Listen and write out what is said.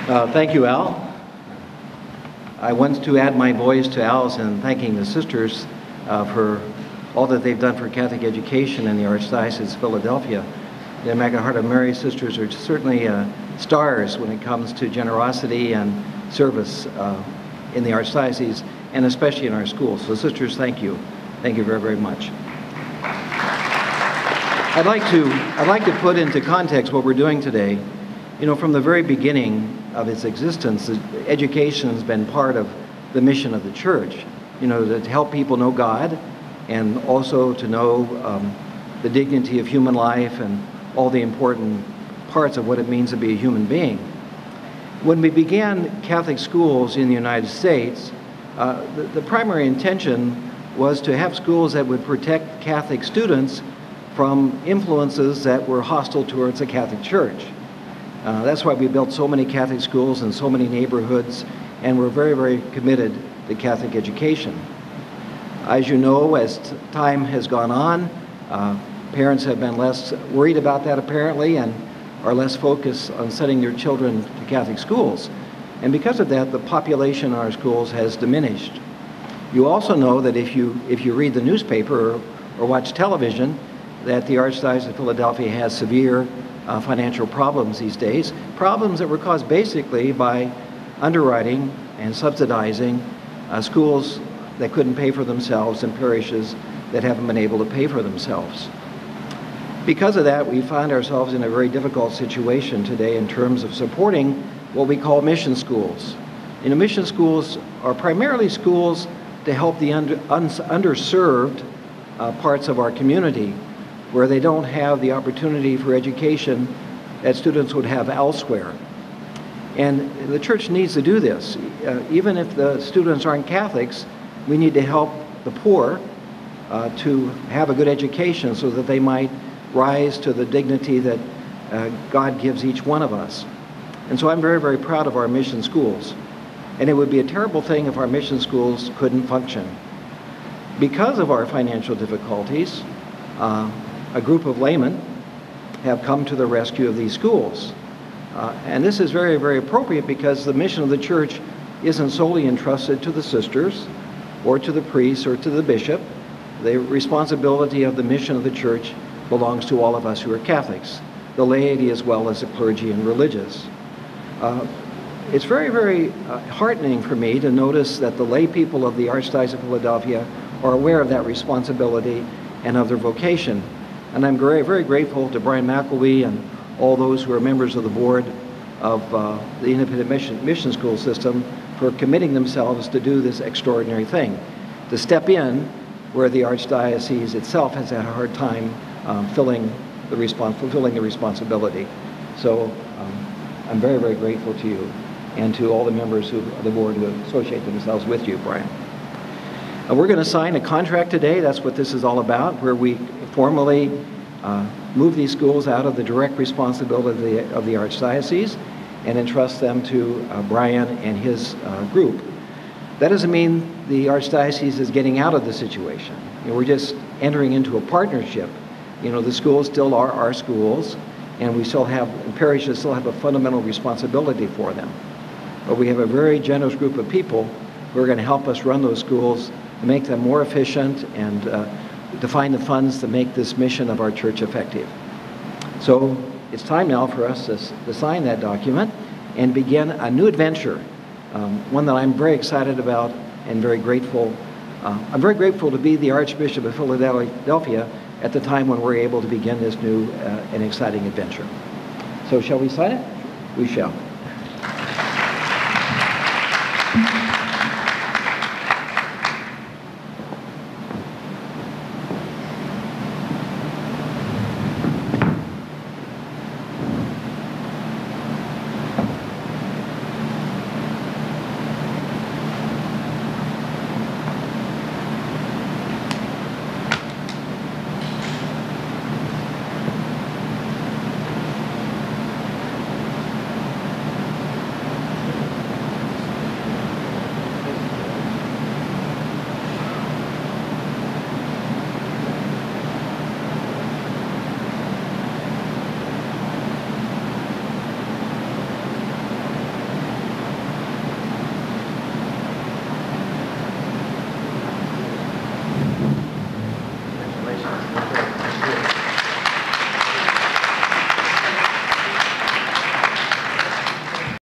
Thank you, Al. I want to add my voice to Al's in thanking the sisters for all that they've done for Catholic education in the Archdiocese of Philadelphia. The Immaculate Heart of Mary sisters are certainly stars when it comes to generosity and service in the Archdiocese, and especially in our schools. So sisters, thank you. Thank you very, very much. I'd like to put into context what we're doing today. You know, from the very beginning of its existence, education has been part of the mission of the Church. You know, to help people know God, and also to know the dignity of human life and all the important parts of what it means to be a human being. When we began Catholic schools in the United States, the primary intention was to have schools that would protect Catholic students from influences that were hostile towards the Catholic Church. That's why we built so many Catholic schools in so many neighborhoods, and we're very, very committed to Catholic education. As you know, as time has gone on, parents have been less worried about that apparently, and are less focused on sending their children to Catholic schools. And because of that, the population in our schools has diminished. You also know that if you read the newspaper or watch television, that the Archdiocese of Philadelphia has severe financial problems these days, problems that were caused basically by underwriting and subsidizing schools that couldn't pay for themselves and parishes that haven't been able to pay for themselves. Because of that, we find ourselves in a very difficult situation today in terms of supporting what we call mission schools. You know, mission schools are primarily schools to help the underserved parts of our community, where they don't have the opportunity for education that students would have elsewhere. And the Church needs to do this. Even if the students aren't Catholics, we need to help the poor to have a good education so that they might rise to the dignity that God gives each one of us. And so I'm very, very proud of our mission schools. And it would be a terrible thing if our mission schools couldn't function. Because of our financial difficulties, a group of laymen have come to the rescue of these schools. And this is very, very appropriate because the mission of the Church isn't solely entrusted to the sisters or to the priests or to the bishop. The responsibility of the mission of the Church belongs to all of us who are Catholics, the laity as well as the clergy and religious. It's very, very heartening for me to notice that the lay people of the Archdiocese of Philadelphia are aware of that responsibility and of their vocation. And I'm very, very grateful to Brian McElwee and all those who are members of the board of the Independent Mission School System for committing themselves to do this extraordinary thing, to step in where the Archdiocese itself has had a hard time fulfilling the responsibility. So I'm very, very grateful to you and to all the members of the board who associate themselves with you, Brian. We're going to sign a contract today. That's what this is all about, where we formally move these schools out of the direct responsibility of the Archdiocese and entrust them to Brian and his group. That doesn't mean the Archdiocese is getting out of the situation. You know, we're just entering into a partnership. You know, the schools still are our schools, and we still have, parishes still have a fundamental responsibility for them. But we have a very generous group of people who are going to help us run those schools to make them more efficient and to find the funds to make this mission of our Church effective. So it's time now for us to sign that document and begin a new adventure, one that I'm very excited about and very grateful. I'm very grateful to be the Archbishop of Philadelphia at the time when we're able to begin this new and exciting adventure. So shall we sign it? We shall.